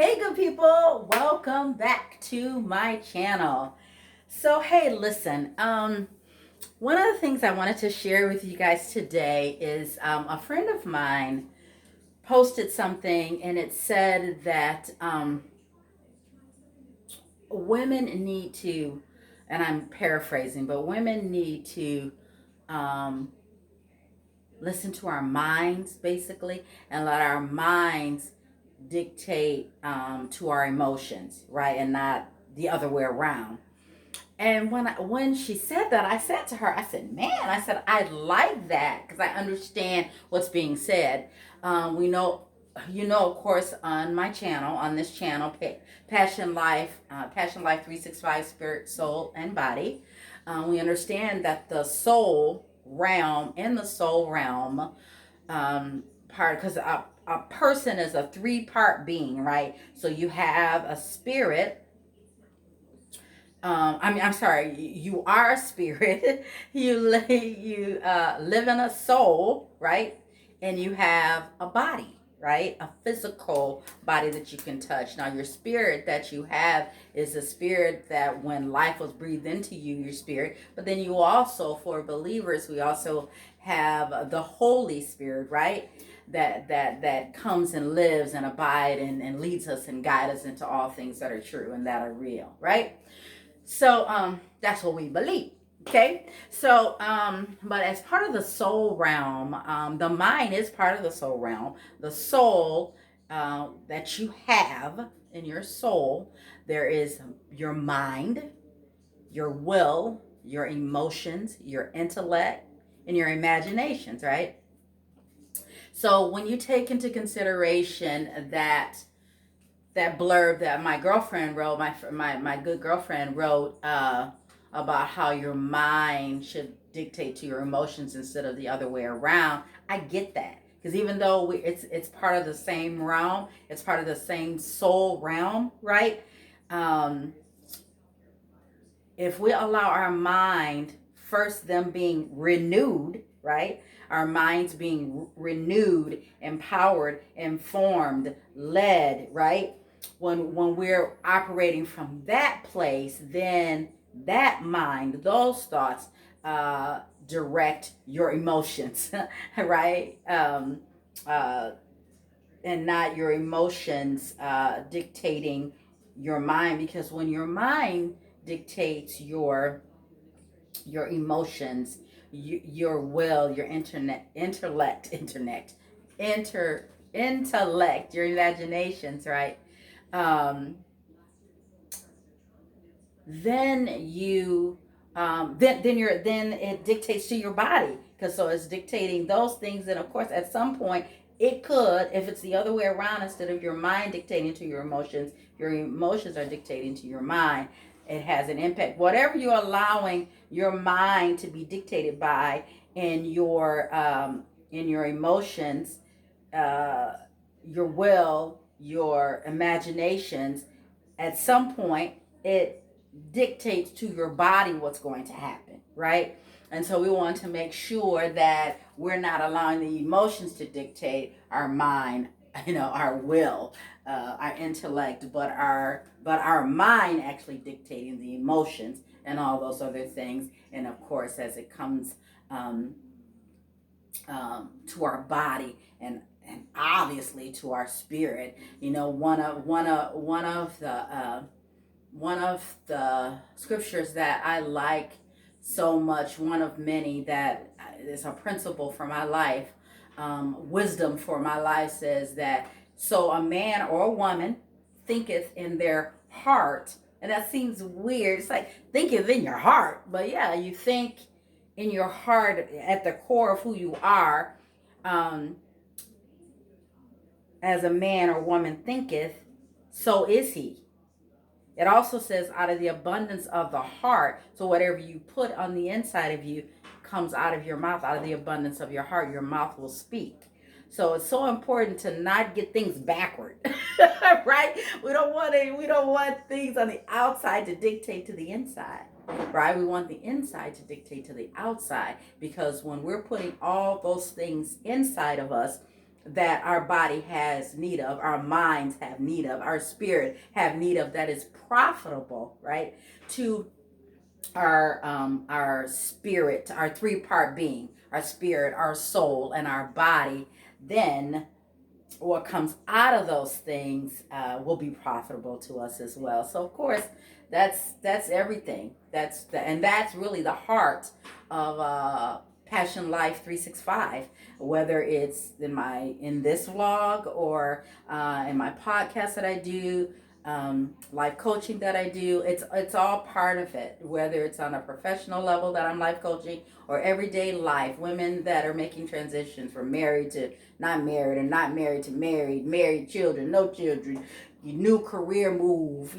Hey, good people, welcome back to my channel. So, hey, listen, one of the things I wanted to share with you guys today is a friend of mine posted something and it said that women need to, and I'm paraphrasing, but women need to um, listen to our minds basically and let our minds dictate to our emotions, right? And not the other way around. And when she said that, I said to her, I said, "Man," I said, "I like that because I understand what's being said." We know, of course, on my channel, on this channel, Passion Life 365, Spirit, Soul, and Body. We understand that the soul realm, in the soul realm, part because a person is a three-part being, right? So you have a spirit. I'm sorry. You are a spirit. You live in a soul, right? And you have a body, right? A physical body that you can touch. Now, your spirit that you have is a spirit that when life was breathed into you, your spirit. But then you also, for believers, we also have the Holy Spirit, right? That comes and lives and abide and leads us and guides us into all things that are true and that are real, right? So that's what we believe. Okay. So but as part of the soul realm, the mind is part of the soul realm. The soul that you have in your soul, there is your mind, your will, your emotions, your intellect, and your imaginations, right? So when you take into consideration that blurb that my girlfriend wrote, my good girlfriend wrote, about how your mind should dictate to your emotions instead of the other way around. I get that because even though it's part of the same realm, it's part of the same soul realm, right? Um, if we allow our mind, first them being renewed, right? Our minds being renewed, empowered, informed, led, right? When we're operating from that place, then that mind, those thoughts, direct your emotions, right? Uh, and not your emotions dictating your mind, because when your mind dictates your emotions, your will, your inter intellect, your imaginations, right? Um, then you then it dictates to your body, because so it's dictating those things. And of course, at some point, it could, if it's the other way around, instead of your mind dictating to your emotions are dictating to your mind. It has an impact. Whatever you're allowing your mind to be dictated by in your emotions, uh, your will, your imaginations, at some point it dictates to your body what's going to happen, right? And so we want to make sure that we're not allowing the emotions to dictate our mind, our will, our intellect, but our mind actually dictating the emotions and all those other things. And of course, as it comes um, to our body and obviously to our spirit. One of the scriptures that I like so much, one of many that is a principle for my life, wisdom for my life, says that so a man or a woman thinketh in their heart. And that seems weird. It's like thinketh in your heart. But yeah, you think in your heart at the core of who you are. Um, as a man or woman thinketh, so is he. It also says out of the abundance of the heart. So whatever you put on the inside of you comes out of your mouth. Out of the abundance of your heart, your mouth will speak. So it's so important to not get things backward, right? We don't want things on the outside to dictate to the inside, right? We want the inside to dictate to the outside, because when we're putting all those things inside of us, that our body has need of, our minds have need of, our spirit have need of, that is profitable, right, to our spirit, our three-part being, our spirit, our soul, and our body, then what comes out of those things will be profitable to us as well. So of course, that's everything. And that's really the heart of Passion Life 365. Whether it's in this vlog or in my podcast that I do, life coaching that I do, it's all part of it. Whether it's on a professional level that I'm life coaching, or everyday life, women that are making transitions from married to not married, and not married to married, married, children, no children, your new career move,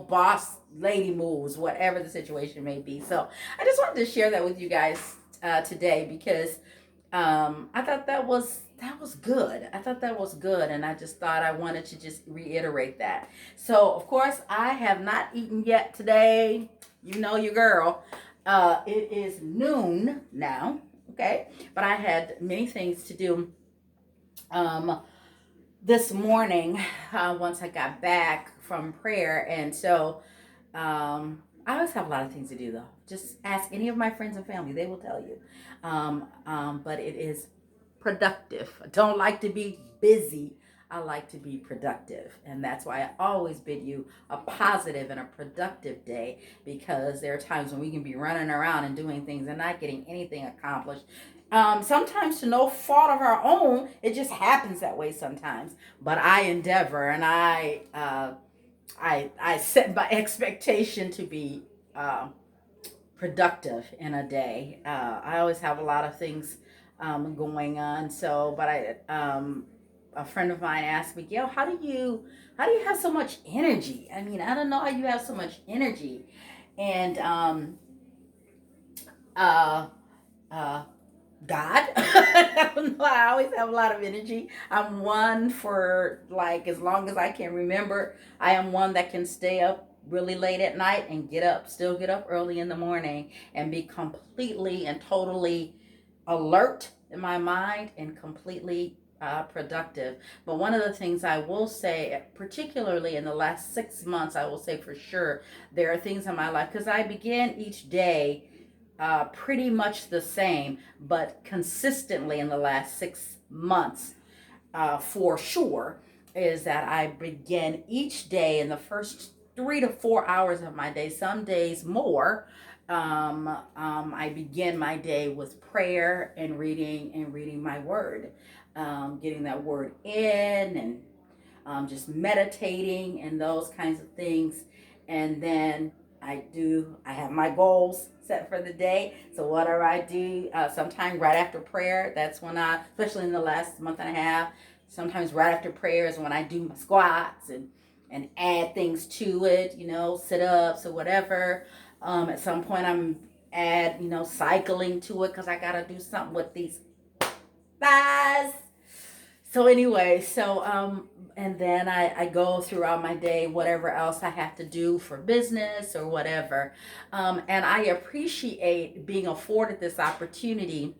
boss lady moves, whatever the situation may be. So I just wanted to share that with you guys today, because I thought that was good. I thought that was good, and I just thought I wanted to just reiterate that. So of course I have not eaten yet today. You know your girl. It is noon now, okay? But I had many things to do this morning once I got back from prayer. And so I always have a lot of things to do, though. Just ask any of my friends and family, they will tell you. But it is productive. I don't like to be busy. I like to be productive. And that's why I always bid you a positive and a productive day, because there are times when we can be running around and doing things and not getting anything accomplished. Sometimes to no fault of our own, it just happens that way sometimes. But I endeavor, and I set my expectation to be productive in a day. I always have a lot of things going on. So, but a friend of mine asked me, "Gail, how do you have so much energy? I mean, I don't know how you have so much energy." And uh, uh, God. I don't know. I always have a lot of energy. I'm one for like as long as I can remember. I am one that can stay up really late at night and still get up early in the morning, and be completely and totally alert in my mind and completely productive. But one of the things I will say, particularly in the last 6 months, I will say for sure, there are things in my life, because I begin each day pretty much the same, but consistently in the last 6 months, for sure, is that I begin each day in the first 3 to 4 hours of my day, some days more. I begin my day with prayer and reading my word, getting that word in, and just meditating and those kinds of things. And then I have my goals set for the day. So whatever I do, sometime right after prayer, that's when especially in the last month and a half, sometimes right after prayer is when I do my squats and add things to it, sit ups or whatever. At some point I'm add, cycling to it, because I got to do something with these thighs. So anyway, and then I go throughout my day, whatever else I have to do for business or whatever. And I appreciate being afforded this opportunity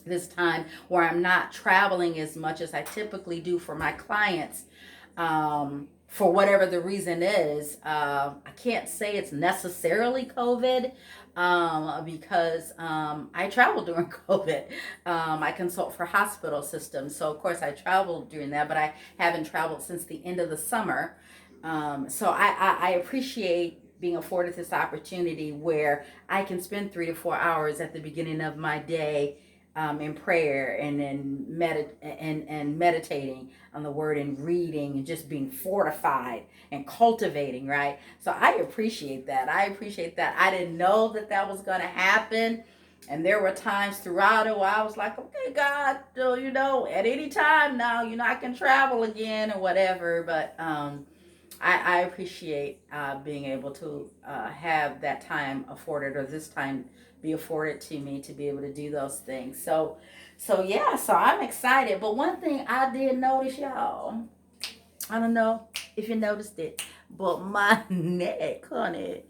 this time, where I'm not traveling as much as I typically do for my clients. For whatever the reason is, I can't say it's necessarily COVID, because I traveled during COVID. I consult for hospital systems, so of course I traveled during that, but I haven't traveled since the end of the summer. So I appreciate being afforded this opportunity where I can spend 3 to 4 hours at the beginning of my day in prayer, and then meditating on the word, and reading, and just being fortified and cultivating, right? So I appreciate that. I didn't know that was going to happen. And there were times throughout it where I was like, okay, God, at any time now, I can travel again or whatever. But I appreciate being able to have that time afforded, or this time be afforded to me, to be able to do those things. So yeah, so I'm excited. But one thing I did notice, y'all, I don't know if you noticed it, but my neck, honey,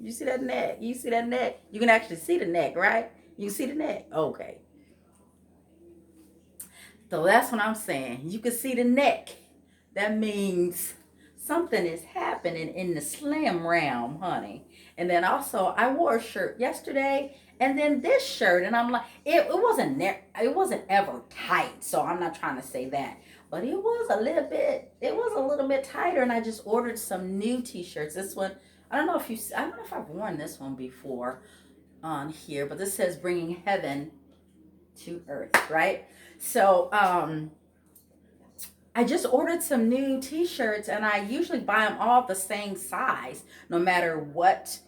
you see that neck? You see that neck? You can actually see the neck, right? You see the neck? Okay. So that's what I'm saying. You can see the neck. That means something is happening in the slim realm, honey. And then also, I wore a shirt yesterday, and then this shirt, and I'm like, it wasn't ever tight. So I'm not trying to say that, but it was a little bit tighter, and I just ordered some new T-shirts. This one, I don't know if I've worn this one before on here, but this says bringing heaven to earth, right? So, I just ordered some new t-shirts, and I usually buy them all the same size, no matter what,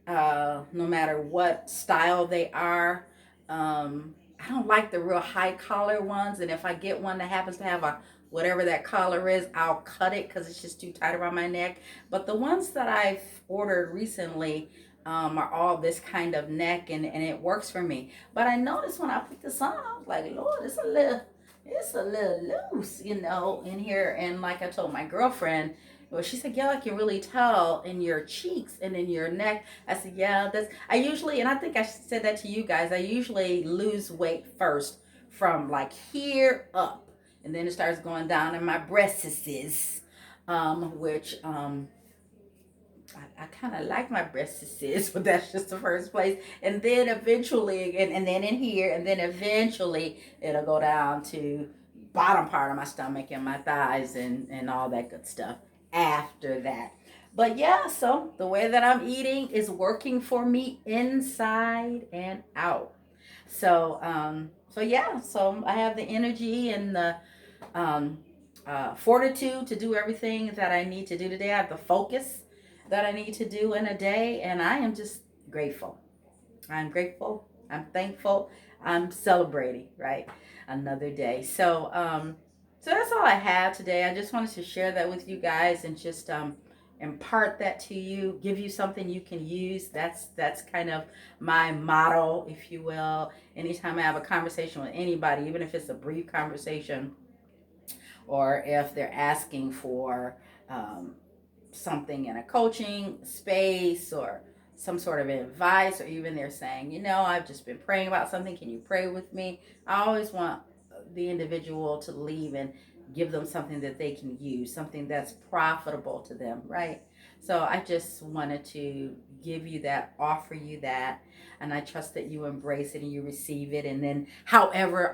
no matter what style they are. I don't like the real high collar ones, and if I get one that happens to have a whatever that collar is, I'll cut it because it's just too tight around my neck. But the ones that I've ordered recently are all this kind of neck, and it works for me. But I noticed when I put this on, I was like, Lord, it's a little loose, in here. And like I told my girlfriend, well, she said, yeah, I can really tell in your cheeks and in your neck. I said, yeah, I usually, and I think I said that to you guys, I usually lose weight first from like here up. And then it starts going down in my breasts, which, I kind of like my breasts, but that's just the first place. And then eventually, and then in here, and then eventually it'll go down to bottom part of my stomach and my thighs and all that good stuff after that. But yeah, so the way that I'm eating is working for me inside and out. So yeah, so I have the energy and the um, fortitude to do everything that I need to do today. I have the focus that I need to do in a day, and I am just grateful. I'm grateful. I'm thankful. I'm celebrating, right? Another day. So that's all I have today. I just wanted to share that with you guys and just impart that to you, give you something you can use. That's kind of my motto, if you will. Anytime I have a conversation with anybody, even if it's a brief conversation, or if they're asking for um, something in a coaching space or some sort of advice, or even they're saying, I've just been praying about something. Can you pray with me? I always want the individual to leave and give them something that they can use, something that's profitable to them, right? So I just wanted to give you that, offer you that, and I trust that you embrace it and you receive it. And then however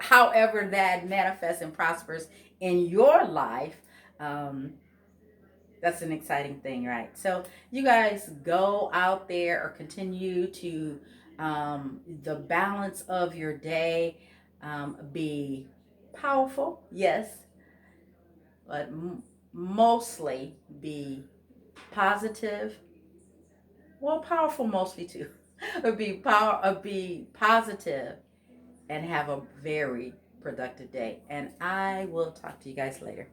that manifests and prospers in your life, that's an exciting thing, right? So you guys go out there or continue to the balance of your day, be powerful, yes, but mostly be positive. Well, powerful mostly too. Or be positive and have a very productive day. And I will talk to you guys later.